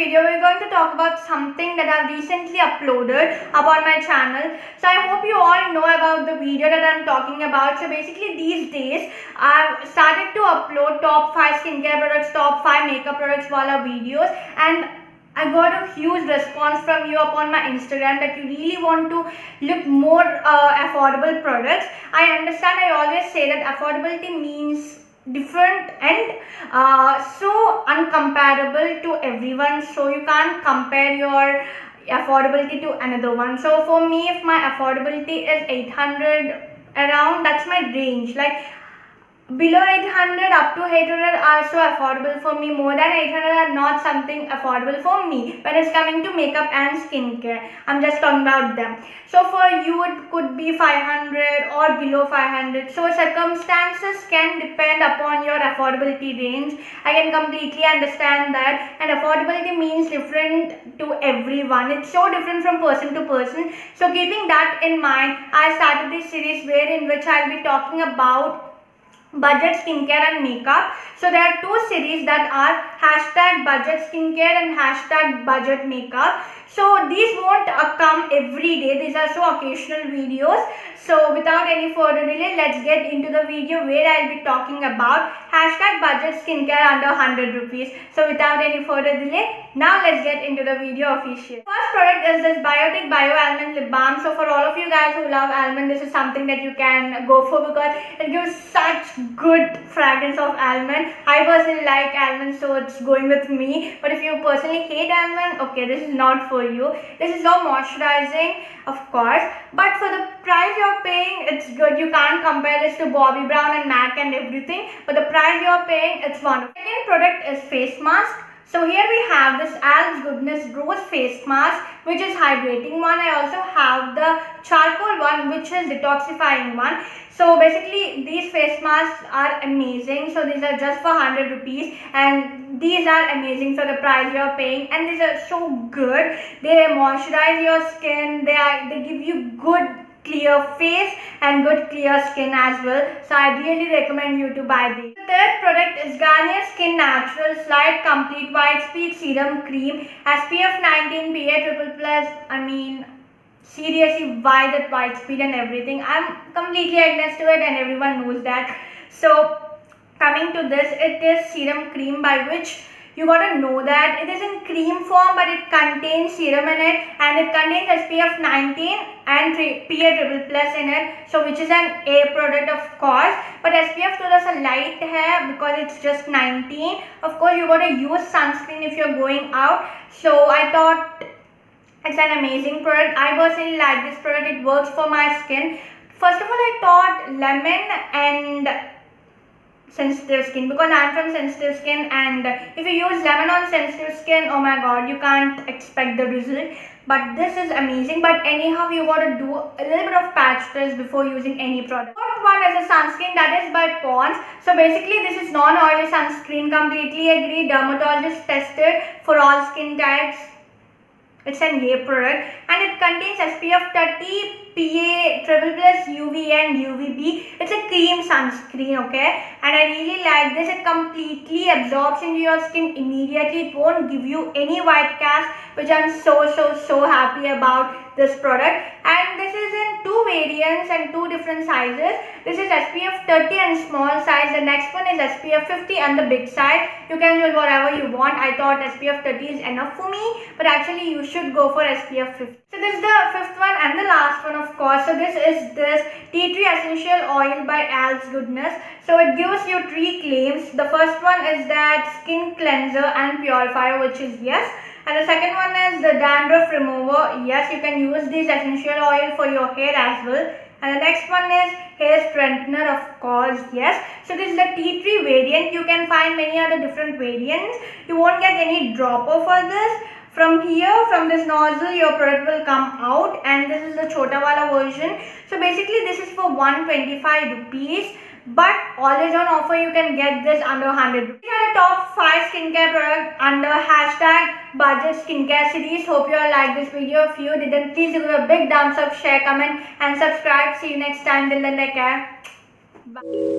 video, we're going to talk about something that I've recently uploaded upon my channel. So I hope you all know about the video that I'm talking about. So basically these days, I've started to upload top 5 skincare products, top 5 makeup products wala videos, and I got a huge response from you upon my Instagram that you really want to look more affordable products. I understand, I always say that affordability means different and so uncomparable to everyone, so you can't compare your affordability to another one. So for me, if my affordability is 800 around, that's my range. Like below 800 up to 800 are so affordable for me. More than 800 are not something affordable for me when it's coming to makeup and skincare. I'm just talking about them. So for you it could be 500 or below 500. So circumstances can depend upon your affordability range. I can completely understand that, and affordability means different to everyone. It's so different from person to person. So keeping that in mind, I started this series wherein which I'll be talking about budget skincare and makeup. So there are two series that are hashtag budget skincare and hashtag budget makeup. So these won't come every day, these are so occasional videos. So without any further delay, let's get into the video where I'll be talking about hashtag budget skincare under 100 rupees. So without any further delay, now let's get into the video official. First product is this Biotic Bio Almond Lip Balm. So for all of you guys who love almond, this is something that you can go for because it gives such good fragrance of almond. I personally like almond, so it's going with me. But if you personally hate almond, okay, this is not for you. This is so moisturizing, of course, but for the price you're paying, it's good. You can't compare this to Bobbi Brown and MAC and everything, but the price you're paying, it's wonderful. Second product is face mask. So here we have this Al's Goodness Rose face mask, which is hydrating one. I also have the charcoal one, which is detoxifying one. So basically these face masks are amazing. So these are just for 100 rupees and these are amazing for the price you're paying, and these are so good. They moisturize your skin, they give you good clear face and good clear skin as well. So I really recommend you to buy these. The third product is Garnier Skin Natural Slide Complete White Speed Serum Cream, SPF 19 PA+++. I mean, seriously, why that white speed and everything? I'm completely against to it and everyone knows that. So coming to this, it is serum cream by which you gotta know that it is in cream form, but it contains serum in it, and it contains SPF 19 and PA++ in it, so which is an A product, of course. But SPF thoda sa light hai because it's just 19. Of course, you gotta use sunscreen if you're going out. So I thought it's an amazing product. I personally like this product. It works for my skin. First of all, I thought lemon and sensitive skin, because I'm from sensitive skin, and if you use lemon on sensitive skin, oh my god, you can't expect the result. But this is amazing. But anyhow, you gotta do a little bit of patch test before using any product. Fourth one is a sunscreen that is by Pond's. So basically this is non-oily sunscreen. Completely agree, dermatologist tested for all skin types. It's an A product and it contains SPF 30, PA++, UV and UVB. It's a cream sunscreen, okay? And I really like this. It completely absorbs into your skin immediately. It won't give you any white cast, which I'm so happy about this product. And this is in two variants and two different sizes. This is SPF 30 and small size. The next one is SPF 50 and the big size. You can use whatever you want. I thought SPF 30 is enough for me, but actually you should go for SPF 50. So this is the fifth one and the last one, of course. So this is this Tea Tree Essential Oil by Al's Goodness. So it gives you 3 claims. The first one is that skin cleanser and purifier, which is yes. And the second one is the dandruff remover. Yes, you can use this essential oil for your hair as well. And the next one is hair strengthener, of course, yes. So this is the tea tree variant. You can find many other different variants. You won't get any dropper for this. From here, from this nozzle, your product will come out, and this is the chota wala version. So basically this is for 125 rupees. But always on offer, you can get this under 100 rupees. These are the top 5 skincare products under hashtag budget skincare series. Hope you all like this video. If you didn't, please give a big thumbs up, share, comment and subscribe. See you next time. Till then, take care. Bye.